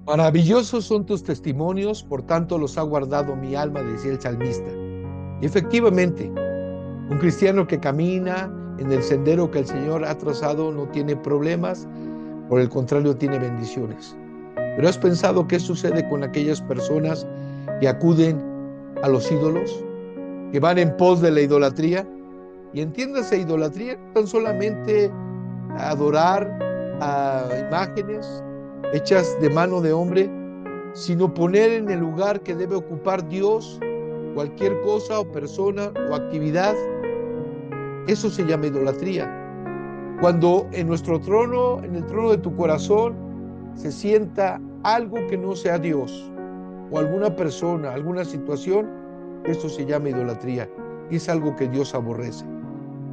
Maravillosos son tus testimonios, por tanto los ha guardado mi alma, decía el salmista. Y efectivamente, un cristiano que camina en el sendero que el Señor ha trazado no tiene problemas, por el contrario tiene bendiciones. Pero ¿has pensado qué sucede con aquellas personas que acuden a los ídolos, que van en pos de la idolatría? Y entiéndase, idolatría no tan solamente adorar a imágenes hechas de mano de hombre, sino poner en el lugar que debe ocupar Dios cualquier cosa o persona o actividad. Eso se llama idolatría. Cuando en nuestro trono, en el trono de tu corazón, se sienta algo que no sea Dios o alguna persona, alguna situación, eso se llama idolatría y es algo que Dios aborrece.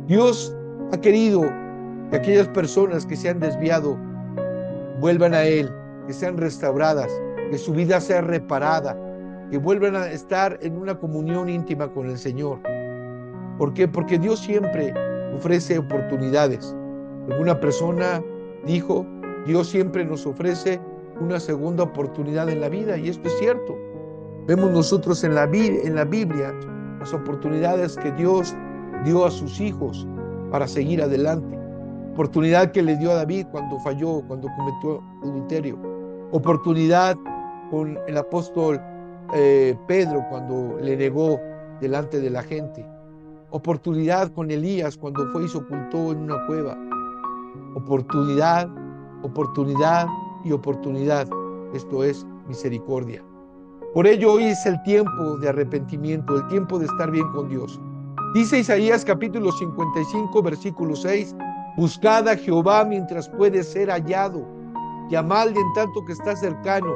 Dios ha querido que aquellas personas que se han desviado vuelvan a Él, que sean restauradas, que su vida sea reparada, que vuelvan a estar en una comunión íntima con el Señor. ¿Por qué? Porque Dios siempre ofrece oportunidades. Alguna persona dijo, Dios siempre nos ofrece una segunda oportunidad en la vida, y esto es cierto. Vemos nosotros en la Biblia las oportunidades que Dios dio a sus hijos para seguir adelante. Oportunidad que le dio a David cuando falló, cuando cometió adulterio. Oportunidad con el apóstol Pedro cuando le negó delante de la gente. Oportunidad con Elías cuando fue y se ocultó en una cueva. Oportunidad, oportunidad y oportunidad. Esto es misericordia. Por ello hoy es el tiempo de arrepentimiento, el tiempo de estar bien con Dios. Dice Isaías capítulo 55, versículo 6, buscad a Jehová mientras puede ser hallado, llamadle en tanto que está cercano.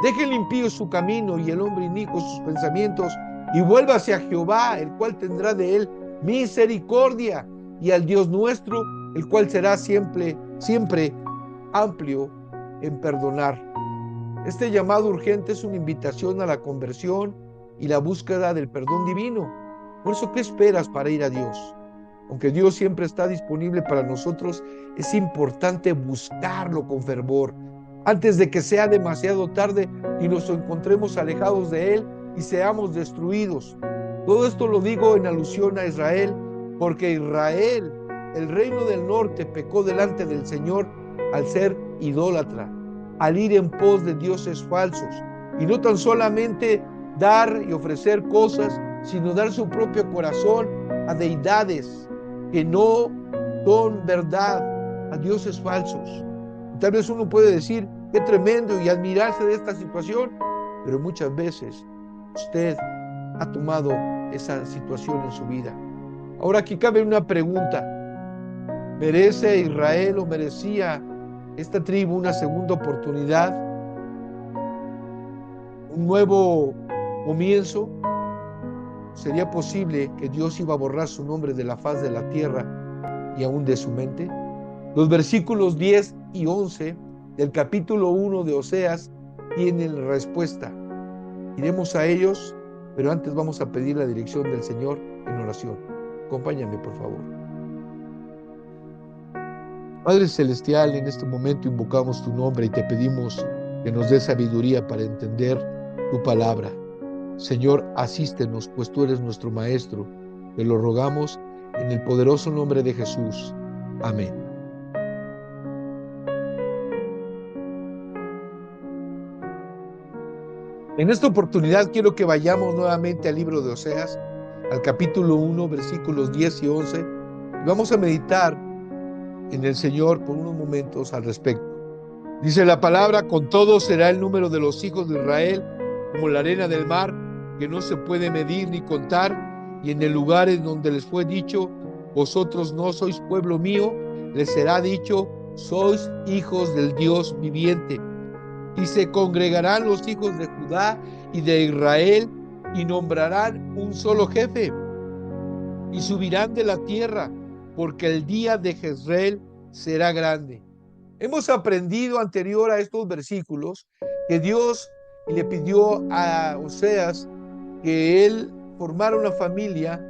Deje el impío su camino y el hombre inicuo sus pensamientos, y vuélvase a Jehová, el cual tendrá de él misericordia, y al Dios nuestro, el cual será siempre, siempre amplio en perdonar. Este llamado urgente es una invitación a la conversión y la búsqueda del perdón divino. Por eso, ¿qué esperas para ir a Dios? Aunque Dios siempre está disponible para nosotros, es importante buscarlo con fervor antes de que sea demasiado tarde y nos encontremos alejados de Él y seamos destruidos. Todo esto lo digo en alusión a Israel, porque Israel, el reino del norte, pecó delante del Señor al ser idólatra, al ir en pos de dioses falsos, y no tan solamente dar y ofrecer cosas, sino dar su propio corazón a deidades que no son verdad, a dioses falsos. Y tal vez uno puede decir, qué tremendo, y admirarse de esta situación, pero muchas veces usted ha tomado esa situación en su vida. Ahora aquí cabe una pregunta: ¿merece Israel o merecía esta tribu una segunda oportunidad, un nuevo comienzo? ¿Sería posible que Dios iba a borrar su nombre de la faz de la tierra y aún de su mente? Los versículos 10 y 11 del capítulo 1 de Oseas tienen la respuesta. Iremos a ellos, pero antes vamos a pedir la dirección del Señor en oración. Acompáñame, por favor. Padre Celestial, en este momento invocamos tu nombre y te pedimos que nos des sabiduría para entender tu palabra. Señor, asístenos, pues tú eres nuestro Maestro. Te lo rogamos en el poderoso nombre de Jesús. Amén. En esta oportunidad quiero que vayamos nuevamente al libro de Oseas, al capítulo 1, versículos 10 y 11. Y vamos a meditar en el Señor por unos momentos al respecto. Dice la palabra: con todo será el número de los hijos de Israel como la arena del mar, que no se puede medir ni contar, y en el lugar en donde les fue dicho, vosotros no sois pueblo mío, les será dicho, sois hijos del Dios viviente. Y se congregarán los hijos de Judá y de Israel, y nombrarán un solo jefe, y subirán de la tierra, porque el día de Jezreel será grande. Hemos aprendido anterior a estos versículos que Dios le pidió a Oseas que él formara una familia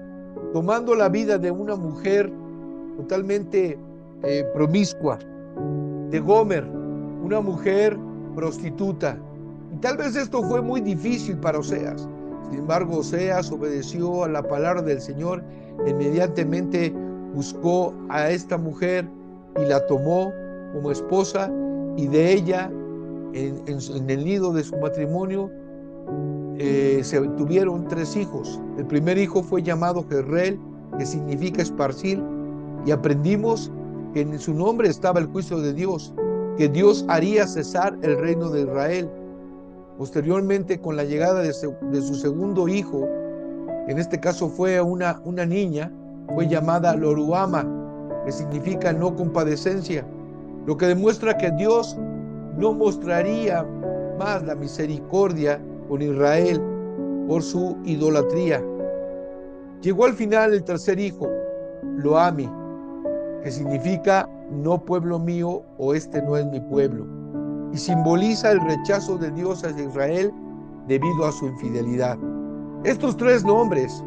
tomando la vida de una mujer totalmente promiscua, de Gomer, una mujer prostituta. Y tal vez esto fue muy difícil para Oseas. Sin embargo, Oseas obedeció a la palabra del Señor. Inmediatamente buscó a esta mujer y la tomó como esposa, y de ella, en el nido de su matrimonio, se tuvieron 3 hijos. El primer hijo fue llamado Jezreel, que significa esparcir, y aprendimos que en su nombre estaba el juicio de Dios, que Dios haría cesar el reino de Israel. Posteriormente, con la llegada de su segundo hijo, en este caso fue una niña, fue llamada Loruama, que significa no compadecencia, lo que demuestra que Dios no mostraría más la misericordia con Israel por su idolatría. Llegó al final el tercer hijo, Loami, que significa no pueblo mío, o este no es mi pueblo, y simboliza el rechazo de Dios hacia Israel debido a su infidelidad. Estos 3 nombres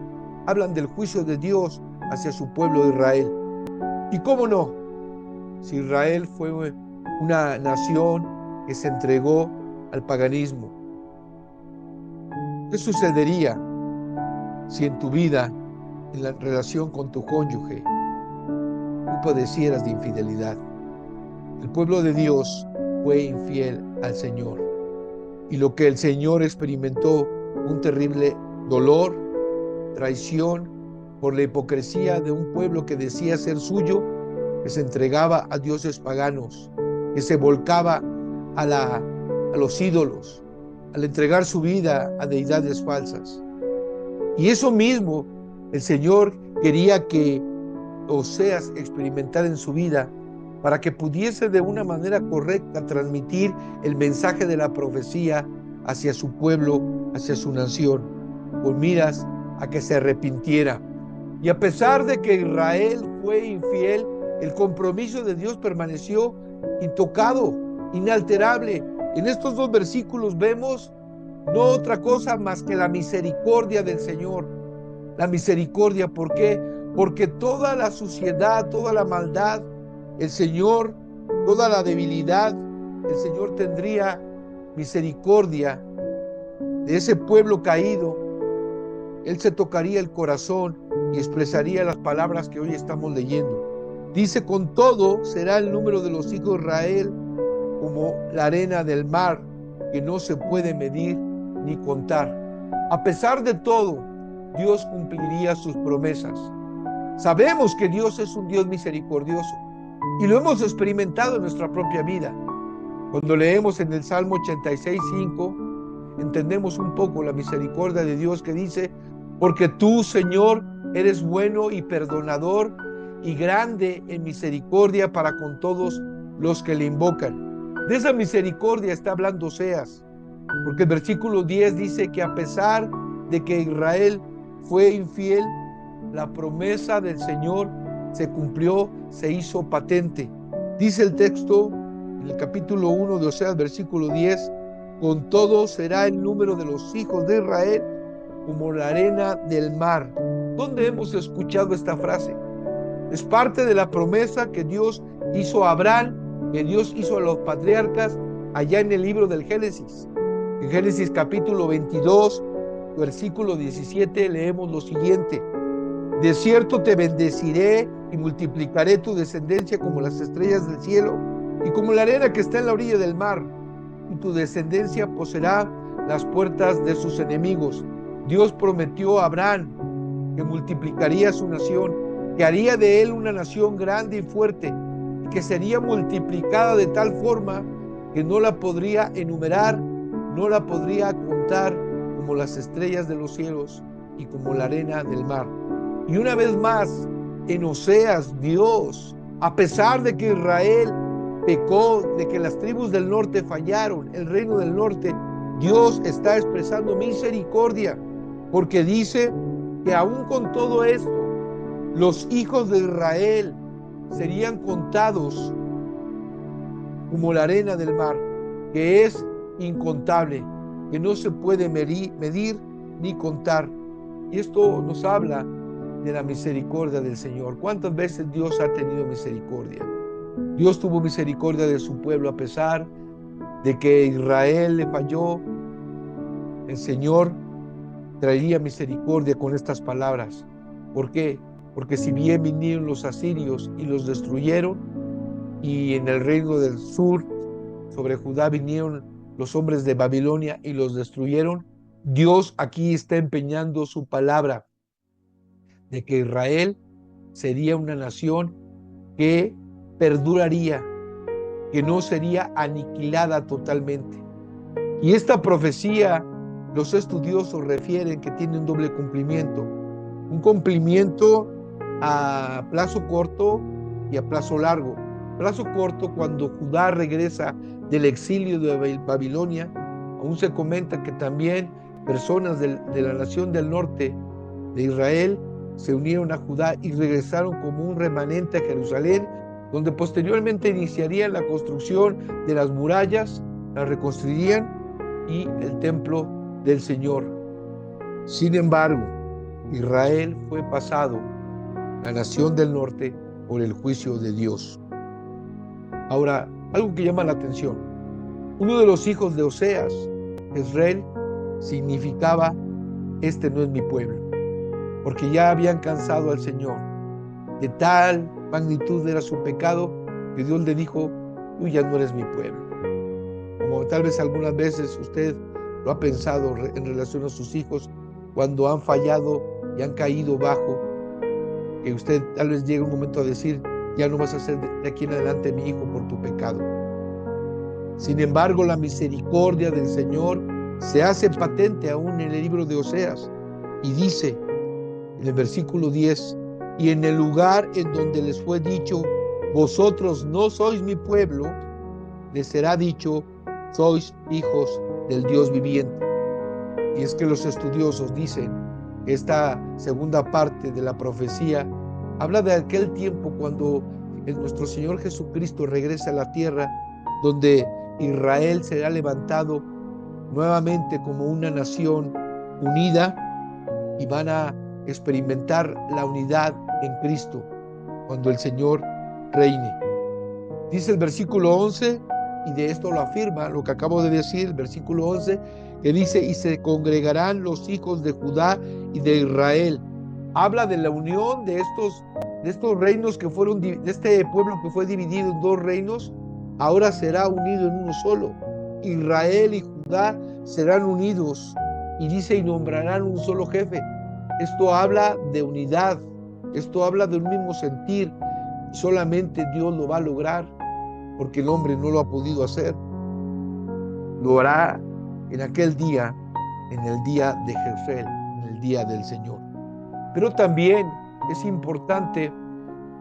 hablan del juicio de Dios hacia su pueblo de Israel. ¿Y cómo no? Si Israel fue una nación que se entregó al paganismo, ¿qué sucedería si en tu vida, en la relación con tu cónyuge, tú padecieras de infidelidad? El pueblo de Dios fue infiel al Señor, y lo que el Señor experimentó, un terrible dolor, traición por la hipocresía de un pueblo que decía ser suyo, que se entregaba a dioses paganos, que se volcaba a los ídolos, al entregar su vida a deidades falsas. Y eso mismo el Señor quería que Oseas experimentara en su vida, para que pudiese de una manera correcta transmitir el mensaje de la profecía hacia su pueblo, hacia su nación, con miras a que se arrepintiera. Y a pesar de que Israel fue infiel, el compromiso de Dios permaneció intocado, inalterable. En estos 2 versículos vemos no otra cosa más que la misericordia del Señor. La misericordia, ¿por qué? Porque toda la suciedad, toda la maldad, el Señor, toda la debilidad, el Señor tendría misericordia de ese pueblo caído. Él se tocaría el corazón y expresaría las palabras que hoy estamos leyendo. Dice: con todo será el número de los hijos de Israel como la arena del mar, que no se puede medir ni contar. A pesar de todo, Dios cumpliría sus promesas. Sabemos que Dios es un Dios misericordioso, y lo hemos experimentado en nuestra propia vida. Cuando leemos en el Salmo 86:5, entendemos un poco la misericordia de Dios, que dice: porque tú, Señor, eres bueno y perdonador, y grande en misericordia para con todos los que le invocan. De esa misericordia está hablando Oseas, porque el versículo 10 dice que a pesar de que Israel fue infiel, la promesa del Señor se cumplió, se hizo patente. Dice el texto en el capítulo 1 de Oseas, versículo 10: con todo será el número de los hijos de Israel como la arena del mar. ¿Dónde hemos escuchado esta frase? Es parte de la promesa que Dios hizo a Abraham, que Dios hizo a los patriarcas allá en el libro del Génesis. En Génesis capítulo 22, versículo 17, leemos lo siguiente: de cierto te bendeciré y multiplicaré tu descendencia como las estrellas del cielo y como la arena que está en la orilla del mar, y tu descendencia poseerá las puertas de sus enemigos. Dios prometió a Abraham que multiplicaría su nación, que haría de él una nación grande y fuerte, y que sería multiplicada de tal forma que no la podría enumerar, no la podría contar, como las estrellas de los cielos y como la arena del mar. Y una vez más, en Oseas, Dios, a pesar de que Israel pecó, de que las tribus del norte fallaron, el reino del norte, Dios está expresando misericordia, porque dice que aún con todo esto, los hijos de Israel serían contados como la arena del mar, que es incontable, que no se puede medir ni contar. Y esto nos habla de la misericordia del Señor. ¿Cuántas veces Dios ha tenido misericordia? Dios tuvo misericordia de su pueblo a pesar de que Israel le falló, el Señor traería misericordia con estas palabras. ¿Por qué? Porque si bien vinieron los asirios y los destruyeron, y en el reino del sur sobre Judá vinieron los hombres de Babilonia y los destruyeron, Dios aquí está empeñando su palabra de que Israel sería una nación que perduraría, que no sería aniquilada totalmente. Y esta profecía, los estudiosos refieren que tiene un doble cumplimiento. Un cumplimiento a plazo corto y a plazo largo. Plazo corto, cuando Judá regresa del exilio de Babilonia, aún se comenta que también personas de la nación del norte de Israel se unieron a Judá y regresaron como un remanente a Jerusalén, donde posteriormente iniciarían la construcción de las murallas, las reconstruirían y el templo del Señor. Sin embargo, Israel fue pasado, la nación del norte, por el juicio de Dios. Ahora, algo que llama la atención. Uno de los hijos de Oseas, Jezreel, significaba: este no es mi pueblo, porque ya habían cansado al Señor. De tal magnitud era su pecado que Dios le dijo: tú ya no eres mi pueblo. Como tal vez algunas veces usted lo ha pensado en relación a sus hijos, cuando han fallado y han caído bajo, que usted tal vez llegue un momento a decir: ya no vas a ser de aquí en adelante mi hijo por tu pecado. Sin embargo, la misericordia del Señor se hace patente aún en el libro de Oseas, y dice en el versículo 10: y en el lugar en donde les fue dicho: vosotros no sois mi pueblo, les será dicho: sois hijos del Dios viviente. Y es que los estudiosos dicen que esta segunda parte de la profecía habla de aquel tiempo cuando nuestro Señor Jesucristo regresa a la tierra, donde Israel será levantado nuevamente como una nación unida, y van a experimentar la unidad en Cristo cuando el Señor reine. Dice el versículo 11, y de esto lo afirma lo que acabo de decir, el versículo 11, que dice: y se congregarán los hijos de Judá y de Israel. Habla de la unión de estos reinos que fueron, de este pueblo que fue dividido en dos reinos, ahora será unido en uno solo. Israel y Judá serán unidos, y dice: y nombrarán un solo jefe. Esto habla de unidad, esto habla de un mismo sentir. Solamente Dios lo va a lograr, porque el hombre no lo ha podido hacer. Lo hará en aquel día, en el día de Jezreel, en el día del Señor. Pero también es importante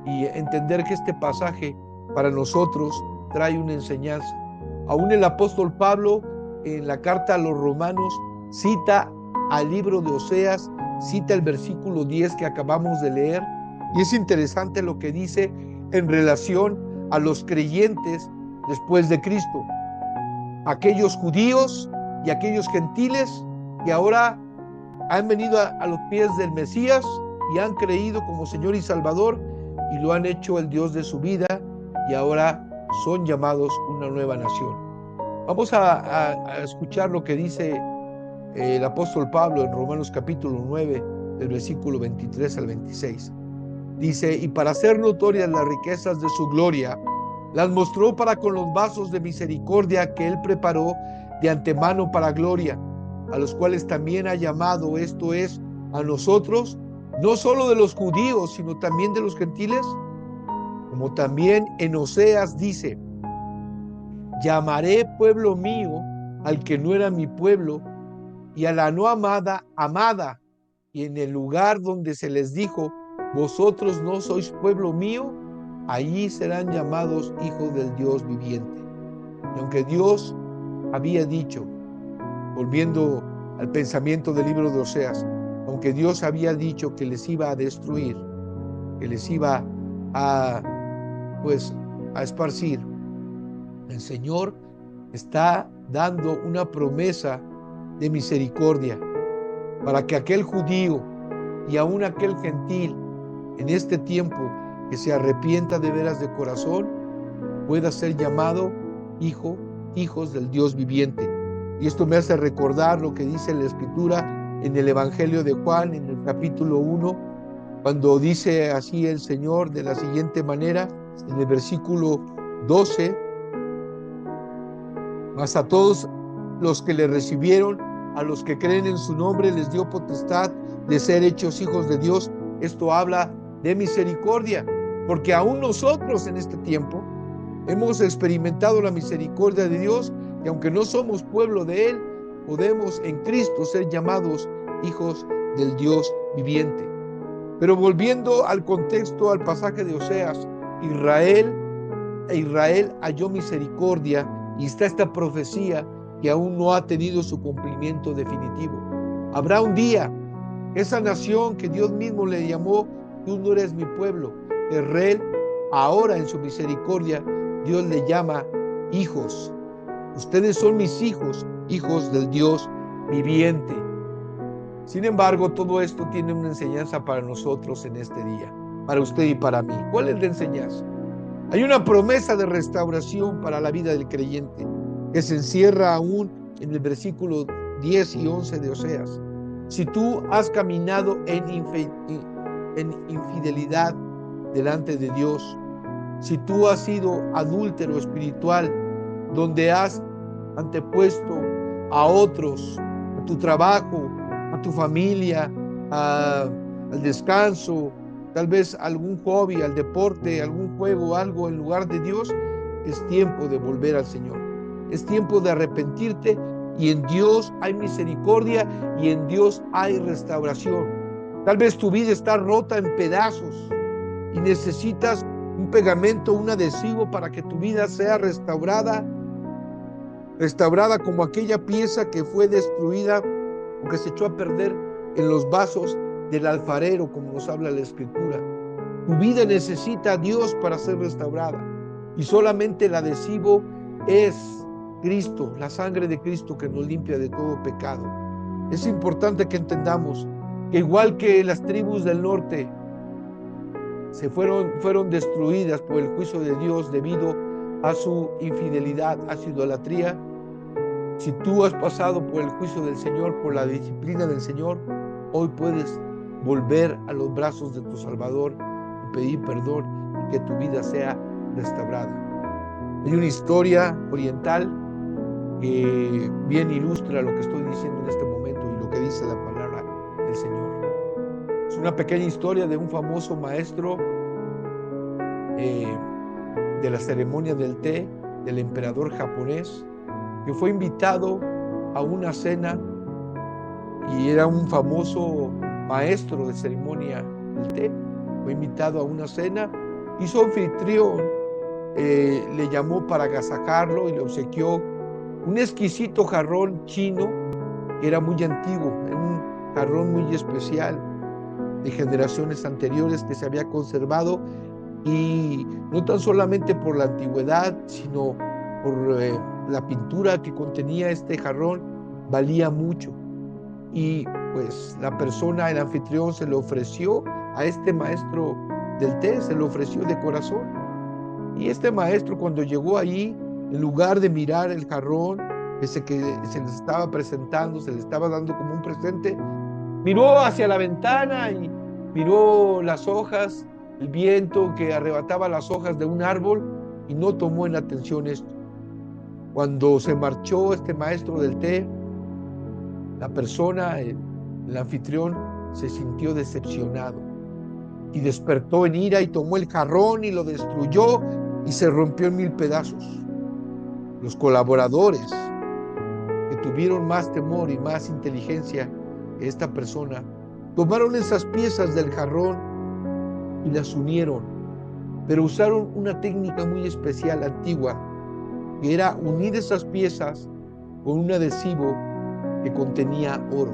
y entender que este pasaje para nosotros trae una enseñanza. Aún el apóstol Pablo, en la carta a los romanos, cita al libro de Oseas, cita el versículo 10 que acabamos de leer, y es interesante lo que dice en relación a los creyentes después de Cristo, aquellos judíos y aquellos gentiles que ahora han venido a los pies del Mesías y han creído como Señor y Salvador, y lo han hecho el Dios de su vida, y ahora son llamados una nueva nación. Vamos a escuchar lo que dice el apóstol Pablo en Romanos capítulo 9, del versículo 23 al 26. Dice: y para hacer notorias las riquezas de su gloria, las mostró para con los vasos de misericordia que él preparó de antemano para gloria, a los cuales también ha llamado, esto es, a nosotros, no solo de los judíos, sino también de los gentiles. Como también en Oseas dice: llamaré pueblo mío al que no era mi pueblo, y a la no amada, amada. Y en el lugar donde se les dijo: vosotros no sois pueblo mío, allí serán llamados hijos del Dios viviente. Y aunque Dios había dicho, volviendo al pensamiento del libro de Oseas, aunque Dios había dicho que les iba a destruir, que les iba a esparcir, el Señor está dando una promesa de misericordia para que aquel judío y aún aquel gentil en este tiempo que se arrepienta de veras de corazón pueda ser llamado hijo hijos del Dios viviente. Y esto me hace recordar lo que dice la Escritura en el Evangelio de Juan, en el capítulo 1, cuando dice así el Señor de la siguiente manera, en el versículo 12: mas a todos los que le recibieron, a los que creen en su nombre, les dio potestad de ser hechos hijos de Dios. Esto habla de misericordia, porque aún nosotros en este tiempo hemos experimentado la misericordia de Dios, y aunque no somos pueblo de Él, podemos en Cristo ser llamados hijos del Dios viviente. Pero volviendo al contexto, al pasaje de Oseas, Israel halló misericordia, y está esta profecía que aún no ha tenido su cumplimiento definitivo. Habrá un día, esa nación que Dios mismo le llamó, tú no eres mi pueblo, Israel, ahora en su misericordia, Dios le llama hijos. Ustedes son mis hijos, hijos del Dios viviente. Sin embargo, todo esto tiene una enseñanza para nosotros en este día, para usted y para mí. ¿Cuál es la enseñanza? Hay una promesa de restauración para la vida del creyente que se encierra aún en el versículo 10 y 11 de Oseas. Si tú has caminado en infidelidad delante de Dios, si tú has sido adúltero espiritual, donde has antepuesto a otros, a tu trabajo, a tu familia, al descanso, tal vez algún hobby, al deporte, algún juego, algo en lugar de Dios, es tiempo de volver al Señor. Es tiempo de arrepentirte, y en Dios hay misericordia y en Dios hay restauración. Tal vez tu vida está rota en pedazos y necesitas un pegamento, un adhesivo para que tu vida sea restaurada como aquella pieza que fue destruida o que se echó a perder en los vasos del alfarero, como nos habla la Escritura. Tu vida necesita a Dios para ser restaurada, y solamente el adhesivo es Cristo, la sangre de Cristo, que nos limpia de todo pecado. Es importante que entendamos que igual que las tribus del norte fueron destruidas por el juicio de Dios debido a su infidelidad, a su idolatría, si tú has pasado por el juicio del Señor, por la disciplina del Señor, hoy puedes volver a los brazos de tu Salvador y pedir perdón, y que tu vida sea restaurada. Hay una historia oriental que bien ilustra lo que estoy diciendo en este momento y lo que dice la palabra del Señor. Es una pequeña historia de un famoso maestro de la ceremonia del té del emperador japonés, que fue invitado a una cena, y era un famoso maestro de ceremonia del té. Fue invitado a una cena y su anfitrión le llamó para agasajarlo y le obsequió un exquisito jarrón chino que era muy antiguo, era un jarrón muy especial de generaciones anteriores que se había conservado, y no tan solamente por la antigüedad, sino por la pintura que contenía este jarrón, valía mucho. Y pues la persona, el anfitrión, se le ofreció a este maestro del té, se le ofreció de corazón. Y este maestro, cuando llegó allí, en lugar de mirar el jarrón ese que se les estaba presentando, se le estaba dando como un presente, miró hacia la ventana y miró las hojas, el viento que arrebataba las hojas de un árbol, y no tomó en atención esto. Cuando se marchó este maestro del té, la persona, el anfitrión, se sintió decepcionado y despertó en ira y tomó el jarrón y lo destruyó, y se rompió en 1000 pedazos. Los colaboradores, que tuvieron más temor y más inteligencia que esta persona, tomaron esas piezas del jarrón y las unieron, pero usaron una técnica muy especial, antigua, que era unir esas piezas con un adhesivo que contenía oro.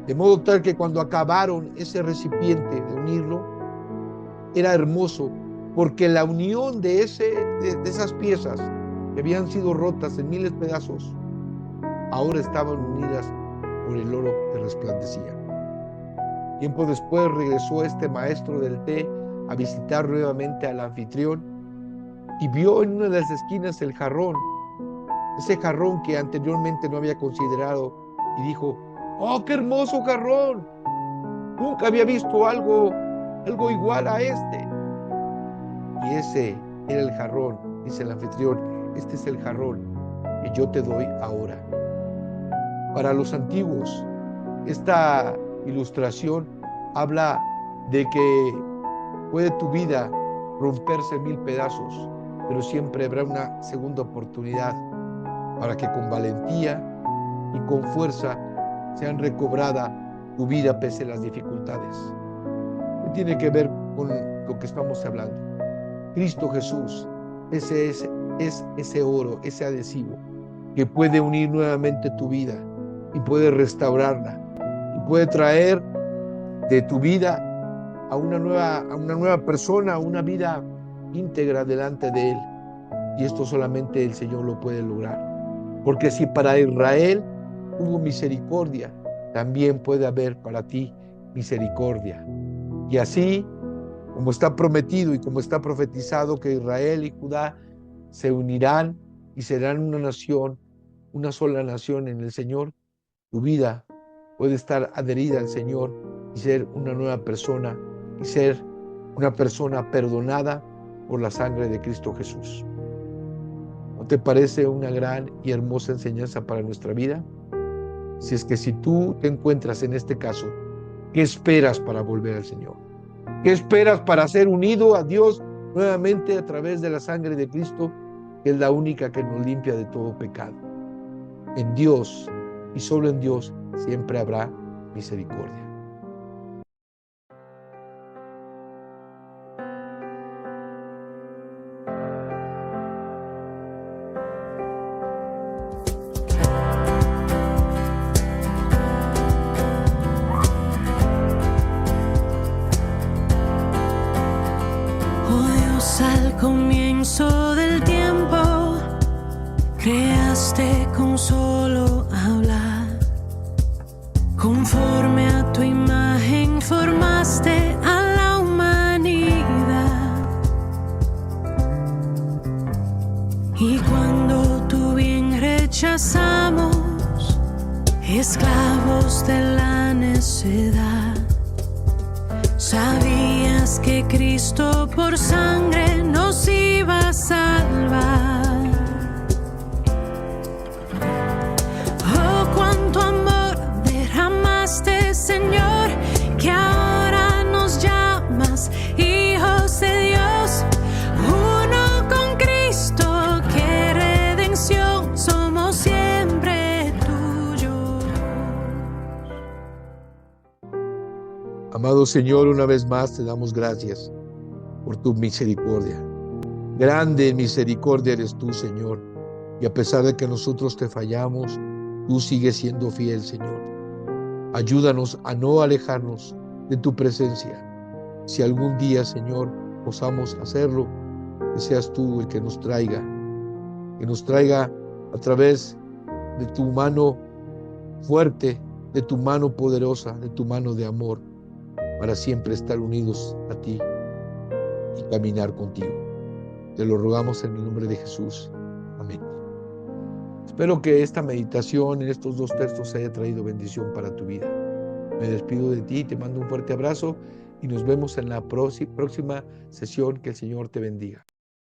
De modo tal que cuando acabaron ese recipiente de unirlo, era hermoso, porque la unión de esas piezas que habían sido rotas en 1000 pedazos, ahora estaban unidas por el oro que resplandecía. Tiempo después regresó este maestro del té a visitar nuevamente al anfitrión, y vio en una de las esquinas el jarrón, ese jarrón que anteriormente no había considerado y dijo: ¡oh, qué hermoso jarrón! Nunca había visto algo igual a este. Y ese era el jarrón, dice el anfitrión. Este es el jarrón que yo te doy ahora. Para los antiguos, esta ilustración habla de que puede tu vida romperse en 1000 pedazos, pero siempre habrá una segunda oportunidad para que con valentía y con fuerza sean recobrada tu vida pese a las dificultades. ¿Qué tiene que ver con lo que estamos hablando? Cristo Jesús, ese es ese oro, ese adhesivo que puede unir nuevamente tu vida y puede restaurarla y puede traer de tu vida a una nueva persona, a una vida íntegra delante de Él. Y esto solamente el Señor lo puede lograr. Porque si para Israel hubo misericordia, también puede haber para ti misericordia. Y así, como está prometido y como está profetizado que Israel y Judá se unirán y serán una nación, una sola nación en el Señor, tu vida puede estar adherida al Señor y ser una nueva persona y ser una persona perdonada por la sangre de Cristo Jesús. ¿No te parece una gran y hermosa enseñanza para nuestra vida? Si tú te encuentras en este caso, ¿qué esperas para volver al Señor? ¿Qué esperas para ser unido a Dios nuevamente a través de la sangre de Cristo, que es la única que nos limpia de todo pecado? En Dios y solo en Dios siempre habrá misericordia. Al comienzo del tiempo, creaste con solo hablar. Conforme a tu imagen formaste a la humanidad. Y cuando tu bien rechazamos, esclavos de la necedad, sabías que Cristo por sangre nos iba a salvar. Oh, cuánto amor derramaste, Señor, que ahora nos llamas hijos de Dios. Uno con Cristo, qué redención, somos siempre tuyos. Amado Señor, una vez más te damos gracias por tu misericordia. Grande en misericordia eres tú, Señor. Y a pesar de que nosotros te fallamos, tú sigues siendo fiel, Señor. Ayúdanos a no alejarnos de tu presencia. Si algún día, Señor, osamos hacerlo, que seas tú el que nos traiga a través de tu mano fuerte, de tu mano poderosa, de tu mano de amor, para siempre estar unidos a ti y caminar contigo. Te lo rogamos en el nombre de Jesús. Amén. Espero que esta meditación en estos 2 textos haya traído bendición para tu vida. Me despido de ti, te mando un fuerte abrazo y nos vemos en la próxima sesión. Que el Señor te bendiga.